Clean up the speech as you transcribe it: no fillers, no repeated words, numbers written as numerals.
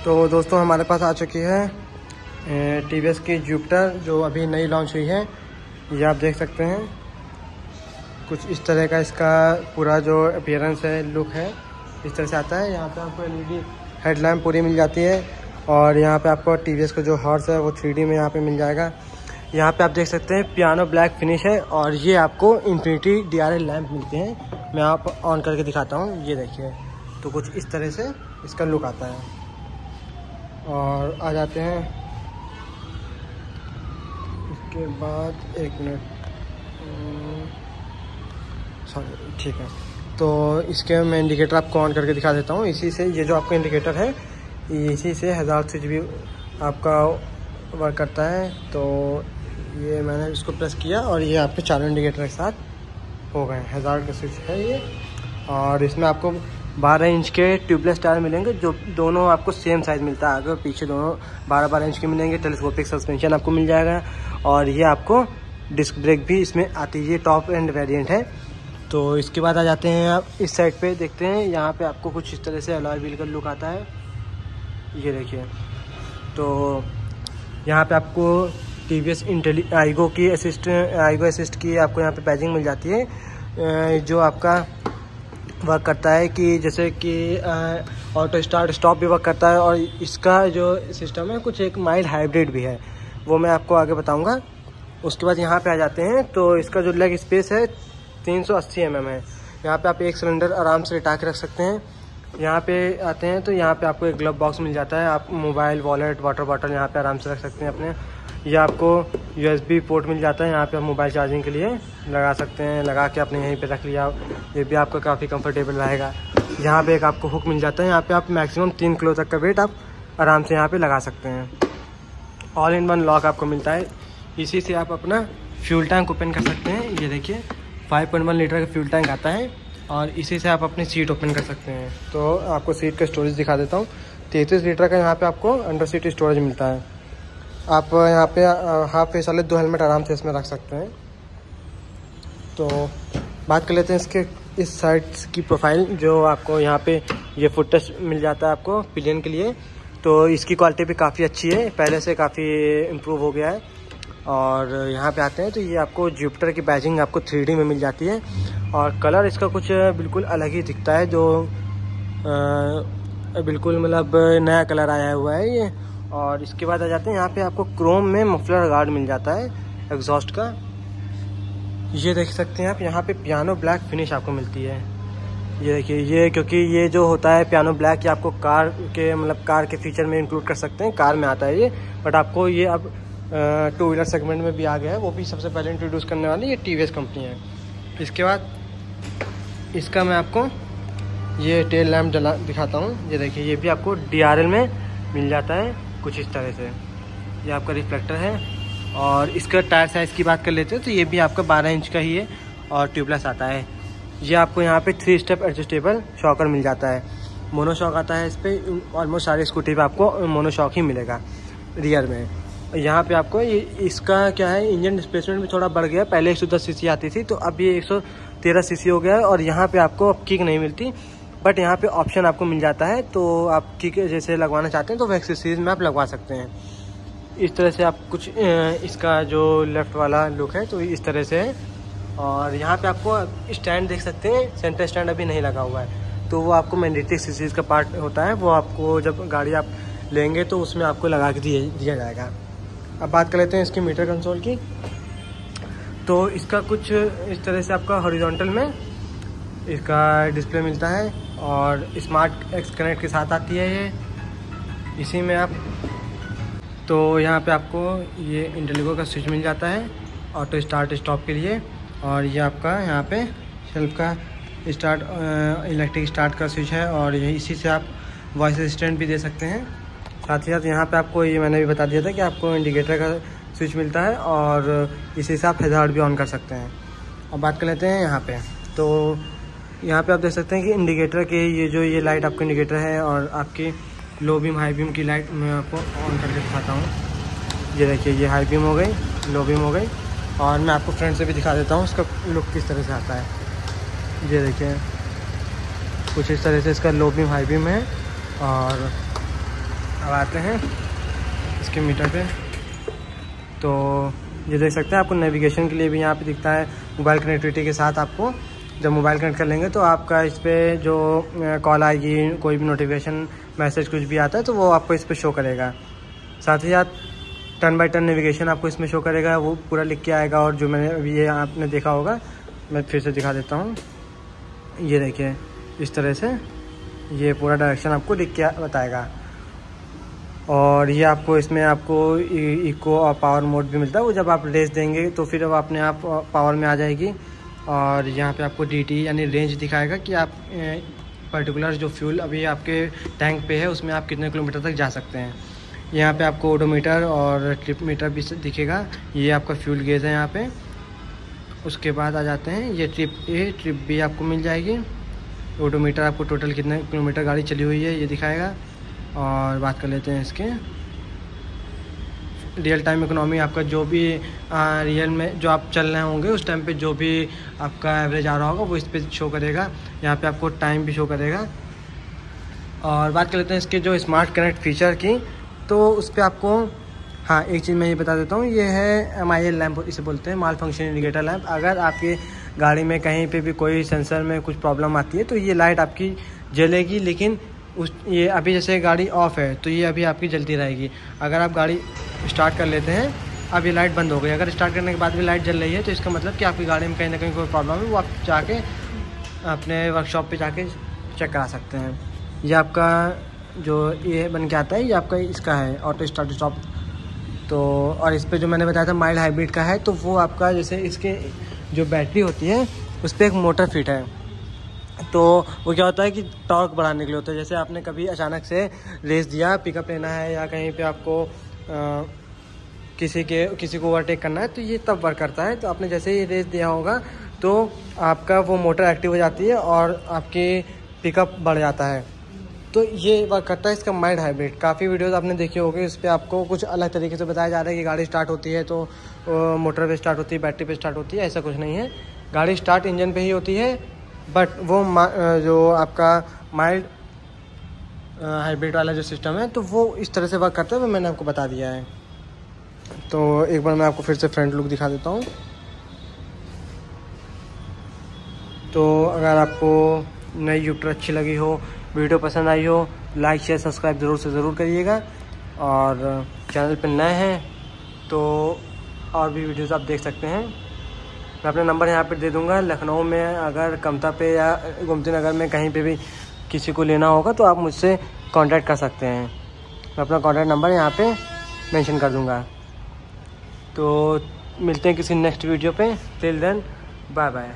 तो दोस्तों हमारे पास आ चुकी है टीवीएस की जुपिटर, जो अभी नई लॉन्च हुई है। ये आप देख सकते हैं, कुछ इस तरह का इसका पूरा जो अपीयरेंस है, लुक है, इस तरह से आता है। यहाँ पे आपको एलईडी हेडलैम्प पूरी मिल जाती है और यहाँ पे आपको टीवीएस का जो हॉर्स है वो 3D में यहाँ पे मिल जाएगा। यहाँ पे आप देख सकते हैं पियानो ब्लैक फिनिश है और ये आपको इन्फिनिटी DRL लैंप मिलते हैं। मैं आप ऑन करके दिखाता हूँ, ये देखिए। तो कुछ इस तरह से इसका लुक आता है। और आ जाते हैं इसके बाद, एक मिनट, सॉरी, ठीक है। तो इसके मैं इंडिकेटर आपको ऑन करके दिखा देता हूँ। इसी से ये जो आपका इंडिकेटर है, इसी से 1000 स्विच भी आपका वर्क करता है। तो ये मैंने इसको प्रेस किया और ये आपके चारों इंडिकेटर के साथ हो गए। 1000 का स्विच है ये। और इसमें आपको 12 इंच के ट्यूबलेस टायर मिलेंगे, जो दोनों आपको सेम साइज़ मिलता है। आगे और पीछे दोनों 12-12 इंच के मिलेंगे। टेलीस्कोपिक सस्पेंशन आपको मिल जाएगा और ये आपको डिस्क ब्रेक भी इसमें आती है। ये टॉप एंड वेरिएंट है। तो इसके बाद आ जाते हैं आप इस साइड पे, देखते हैं। यहाँ पे आपको कुछ इस तरह से अलॉय व्हील का लुक आता है, ये देखिए। तो यहाँ पे आपको टीवीएस आईगो असिस्ट की आपको यहाँ पे बैजिंग मिल जाती है, जो आपका वर्क करता है कि जैसे कि ऑटो स्टार्ट स्टॉप भी वर्क करता है। और इसका जो सिस्टम है कुछ एक माइल्ड हाइब्रिड भी है, वो मैं आपको आगे बताऊंगा। उसके बाद यहाँ पे आ जाते हैं। तो इसका जो लेग स्पेस है 380 mm है। यहाँ पे आप एक सिलेंडर आराम से लिटा के रख सकते हैं। यहाँ पे आते हैं तो यहाँ पे आपको एक ग्लव बॉक्स मिल जाता है। आप मोबाइल, वॉलेट, वाटर बॉटल यहाँ पे आराम से रख सकते हैं अपने। ये आपको USB पोर्ट मिल जाता है, यहाँ पे आप मोबाइल चार्जिंग के लिए लगा सकते हैं। लगा के आपने यहीं पे रख लिया, ये भी आपका काफ़ी कंफर्टेबल रहेगा। यहाँ पे एक आपको हुक मिल जाता है। यहाँ पे आप मैक्सिमम 3 किलो तक का वेट आप आराम से यहाँ पे लगा सकते हैं। ऑल इन वन लॉक आपको मिलता है। इसी से आप अपना फ्यूल टैंक ओपन कर सकते हैं। ये देखिए 5.1 लीटर का फ्यूल टैंक आता है और इसी से आप अपनी सीट ओपन कर सकते हैं। तो आपको सीट का स्टोरेज दिखा देता हूँ। 33 लीटर का यहाँ पे आपको अंडर सीट स्टोरेज मिलता है। आप यहाँ पे हाफ फेस वाले 2 हेलमेट आराम से इसमें रख सकते हैं। तो बात कर लेते हैं इसके इस साइड की प्रोफाइल, जो आपको यहाँ पे ये फुट टच मिल जाता है आपको पिलियन के लिए। तो इसकी क्वालिटी भी काफ़ी अच्छी है, पहले से काफ़ी इम्प्रूव हो गया है। और यहाँ पे आते हैं तो ये आपको जुपिटर की बैजिंग आपको 3D में मिल जाती है और कलर इसका कुछ बिल्कुल अलग ही दिखता है, जो बिल्कुल मतलब नया कलर आया हुआ है ये। और इसके बाद आ जाते हैं यहाँ पे आपको क्रोम में मफलर गार्ड मिल जाता है एग्जॉस्ट का, ये देख सकते हैं आप। यहाँ पे पियानो ब्लैक फिनिश आपको मिलती है, ये देखिए। ये क्योंकि ये जो होता है पियानो ब्लैक, ये आपको कार के फीचर में इंक्लूड कर सकते हैं, कार में आता है ये। बट आपको ये अब 2 व्हीलर सेगमेंट में भी आ गया है, वो भी सबसे पहले इंट्रोड्यूस करने वाली ये टीवीएस कंपनी है। इसके बाद इसका मैं आपको ये टेल लैम्प दिखाता हूँ। ये देखिए, ये भी आपको DRL में मिल जाता है कुछ इस तरह से। ये आपका रिफ्लेक्टर है। और इसका टायर साइज़ की बात कर लेते हैं तो ये भी आपका 12 इंच का ही है और ट्यूबलेस आता है। ये आपको यहाँ पे 3 स्टेप एडजस्टेबल शॉकर मिल जाता है। मोनो शॉक आता है इस पर। ऑलमोस्ट सारी स्कूटी पे आपको मोनो शॉक ही मिलेगा रियर में। यहाँ पे आपको ये इसका क्या है, इंजन डिस्प्लेसमेंट भी थोड़ा बढ़ गया। पहले 110 cc आती थी, तो अब ये 113 cc हो गया है। और यहाँ पे आपको अब किक नहीं मिलती, बट यहाँ पे ऑप्शन आपको मिल जाता है। तो आप किक जैसे लगवाना चाहते हैं तो वो एक्सेसरीज में आप लगवा सकते हैं। इस तरह से आप कुछ इसका जो लेफ़्ट वाला लुक है तो इस तरह से है। और यहाँ पे आपको स्टैंड देख सकते हैं, सेंटर स्टैंड अभी नहीं लगा हुआ है, तो वो आपको मैंडेटरी एक्सेसरीज का पार्ट होता है। वो आपको जब गाड़ी आप लेंगे तो उसमें आपको लगा के दिया जाएगा। अब बात कर लेते हैं इसकी मीटर कंसोल की। तो इसका कुछ इस तरह से आपका हॉरिजॉन्टल में इसका डिस्प्ले मिलता है और स्मार्ट एक्स कनेक्ट के साथ आती है ये। इसी में आप तो यहाँ पे आपको ये इंटेलिगो का स्विच मिल जाता है ऑटो स्टार्ट स्टॉप के लिए। और ये आपका यहाँ पे सेल्फ का स्टार्ट इलेक्ट्रिक स्टार्ट का स्विच है। और यही इसी से आप वॉइस असिस्टेंट भी दे सकते हैं। साथ ही साथ यहाँ पे आपको ये मैंने भी बता दिया था कि आपको इंडिकेटर का स्विच मिलता है और इसी से आप हैजार्ड भी ऑन कर सकते हैं। अब बात कर लेते हैं यहाँ पे। तो यहाँ पे आप देख सकते हैं कि इंडिकेटर के ये लाइट आपका इंडिकेटर है और आपकी लो बीम हाई बीम की लाइट मैं आपको ऑन करके दिखाता हूँ। ये देखिए, ये हाई बीम हो गई, लो बीम हो गई। और मैं आपको फ्रंट से भी दिखा देता हूँ इसका लुक किस तरह से आता है। ये देखिए, कुछ इस तरह से इसका लो बीम हाई बीम है। और अब आते हैं इसके मीटर पे। तो ये देख सकते हैं आपको नेविगेशन के लिए भी यहाँ पे दिखता है। मोबाइल कनेक्टिविटी के साथ आपको जब मोबाइल कनेक्ट कर लेंगे तो आपका इस पर जो कॉल आएगी, कोई भी नोटिफिकेशन मैसेज कुछ भी आता है तो वो आपको इस पर शो करेगा। साथ ही साथ टर्न बाय टर्न नेविगेशन आपको इसमें शो करेगा, वो पूरा लिख के आएगा। और जो मैंने अभी ये आपने देखा होगा, मैं फिर से दिखा देता हूँ। ये देखिए इस तरह से ये पूरा डायरेक्शन आपको लिख के बताएगा। और ये आपको इसमें आपको इको और पावर मोड भी मिलता है। वो जब आप रेस देंगे तो फिर वो अपने आप पावर में आ जाएगी। और यहाँ पे आपको डीटी यानी रेंज दिखाएगा कि आप पर्टिकुलर जो फ्यूल अभी आपके टैंक पे है उसमें आप कितने किलोमीटर तक जा सकते हैं। यहाँ पे आपको ओडोमीटर और ट्रिप मीटर भी दिखेगा। ये आपका फ्यूल गेज है यहाँ पे। उसके बाद आ जाते हैं ये ट्रिप भी आपको मिल जाएगी। ओडोमीटर आपको टोटल कितने किलोमीटर गाड़ी चली हुई है ये दिखाएगा। और बात कर लेते हैं इसके रियल टाइम इकोनॉमी। आपका जो भी रियल में जो आप चल रहे होंगे उस टाइम पे जो भी आपका एवरेज आ रहा होगा वो इस पर शो करेगा। यहाँ पे आपको टाइम भी शो करेगा। और बात कर लेते हैं इसके जो स्मार्ट कनेक्ट फीचर की, तो उस पर आपको हाँ एक चीज़ मैं ये बता देता हूँ। ये है MIL लैंप, इसे बोलते हैं माल फंक्शन इंडिकेटर लैंप। अगर आपकी गाड़ी में कहीं पे भी कोई सेंसर में कुछ प्रॉब्लम आती है तो ये लाइट आपकी जलेगी, लेकिन ये अभी जैसे गाड़ी ऑफ है तो ये अभी आपकी जलती रहेगी। अगर आप गाड़ी स्टार्ट कर लेते हैं, अब ये लाइट बंद हो गई। अगर स्टार्ट करने के बाद भी लाइट जल रही है तो इसका मतलब कि आपकी गाड़ी में कहीं ना कहीं कोई प्रॉब्लम है, वो आप जाके अपने वर्कशॉप पे जाके चेक करा सकते हैं। ये आपका जो ये बन के आता है, ये आपका इसका है ऑटो स्टार्ट स्टॉप। तो और इस पर जो मैंने बताया था माइल्ड हाइब्रिड का है, तो वो आपका जैसे इसके जो बैटरी होती है उस पर एक मोटर फिट है। तो वो क्या होता है कि टॉर्क बढ़ाने के लिए होता है। जैसे आपने कभी अचानक से रेस दिया, पिकअप लेना है या कहीं पे आपको किसी को ओवरटेक करना है, तो ये तब वर्क करता है। तो आपने जैसे ही रेस दिया होगा तो आपका वो मोटर एक्टिव हो जाती है और आपकी पिकअप बढ़ जाता है। तो ये वर्क करता है इसका माइल्ड हाइब्रिड। काफ़ी वीडियोस आपने देखी होगी, उस पर आपको कुछ अलग तरीके से बताया जा रहा है कि गाड़ी स्टार्ट होती है तो मोटर पे स्टार्ट होती है, बैटरी पे स्टार्ट होती है। ऐसा कुछ नहीं है, गाड़ी स्टार्ट इंजन पे ही होती है। बट वो जो आपका माइल्ड हाइब्रिड वाला जो सिस्टम है तो वो इस तरह से वर्क करता है, वो मैंने आपको बता दिया है। तो एक बार मैं आपको फिर से फ्रंट लुक दिखा देता हूँ। तो अगर आपको नई यूट्यूब अच्छी लगी हो, वीडियो पसंद आई हो, लाइक शेयर सब्सक्राइब ज़रूर से ज़रूर करिएगा। और चैनल पर नए हैं तो और भी वीडियोस आप देख सकते हैं। मैं अपना नंबर यहाँ पे दे दूँगा। लखनऊ में अगर कमता पे या गोमती नगर में कहीं पे भी किसी को लेना होगा तो आप मुझसे कांटेक्ट कर सकते हैं। मैं अपना कांटेक्ट नंबर यहाँ पे मेंशन कर दूँगा। तो मिलते हैं किसी नेक्स्ट वीडियो पे। Till then bye bye.